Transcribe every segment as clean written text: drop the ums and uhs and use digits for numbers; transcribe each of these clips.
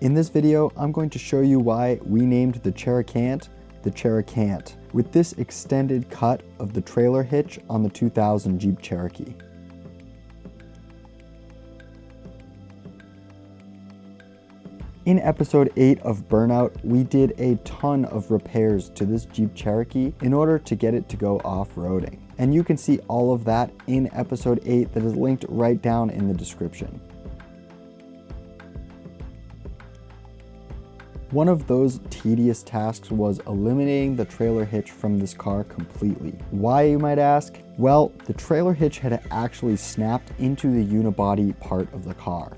In this video, I'm going to show you why we named the Cherokan't the Cherokan't, with this extended cut of the trailer hitch on the 2000 Jeep Cherokee. In episode 8 of Burnout, we did a ton of repairs to this Jeep Cherokee in order to get it to go off-roading. And you can see all of that in episode 8 that is linked right down in the description. One of those tedious tasks was eliminating the trailer hitch from this car completely. Why, you might ask? Well, the trailer hitch had actually snapped into the unibody part of the car.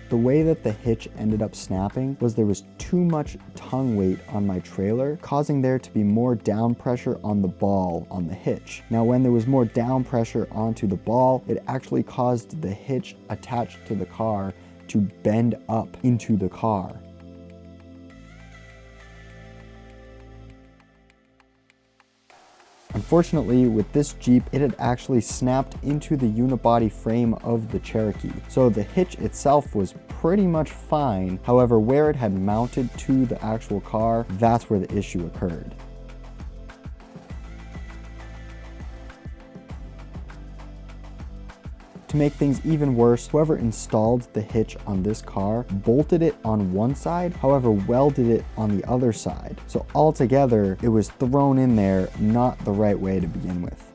The way that the hitch ended up snapping was there was too much tongue weight on my trailer, causing there to be more down pressure on the ball on the hitch. Now, when there was more down pressure onto the ball, it actually caused the hitch attached to the car to bend up into the car. Unfortunately, with this Jeep, it had actually snapped into the unibody frame of the Cherokee. So the hitch itself was pretty much fine. However, where it had mounted to the actual car, that's where the issue occurred. To make things even worse, whoever installed the hitch on this car bolted it on one side, however welded it on the other side. So altogether, it was thrown in there not the right way to begin with.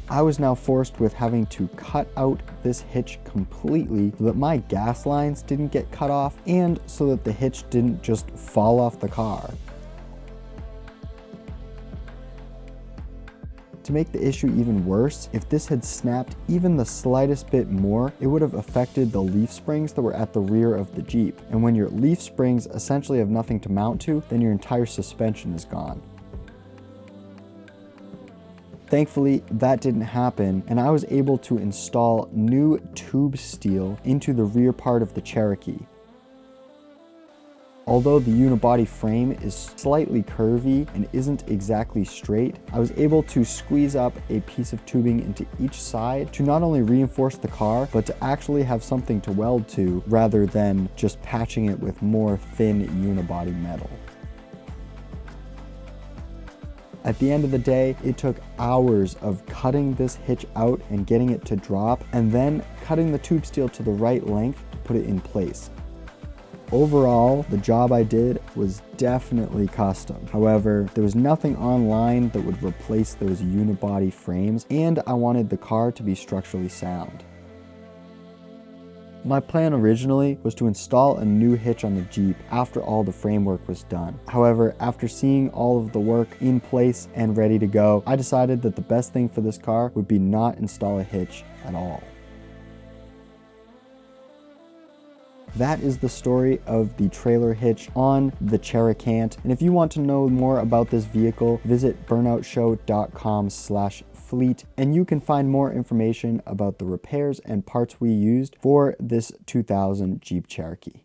I was now forced with having to cut out this hitch completely so that my gas lines didn't get cut off and so that the hitch didn't just fall off the car. To make the issue even worse, if this had snapped even the slightest bit more, it would have affected the leaf springs that were at the rear of the Jeep. And when your leaf springs essentially have nothing to mount to, then your entire suspension is gone. Thankfully, that didn't happen, and I was able to install new tube steel into the rear part of the Cherokee. Although the unibody frame is slightly curvy and isn't exactly straight, I was able to squeeze up a piece of tubing into each side to not only reinforce the car, but to actually have something to weld to rather than just patching it with more thin unibody metal. At the end of the day, it took hours of cutting this hitch out and getting it to drop, and then cutting the tube steel to the right length to put it in place. Overall, the job I did was definitely custom. However, there was nothing online that would replace those unibody frames, and I wanted the car to be structurally sound. My plan originally was to install a new hitch on the Jeep after all the framework was done. However, after seeing all of the work in place and ready to go, I decided that the best thing for this car would be not install a hitch at all. That is the story of the trailer hitch on the Cherokan't. And if you want to know more about this vehicle, visit burnoutshow.com/fleet, and you can find more information about the repairs and parts we used for this 2000 Jeep Cherokee.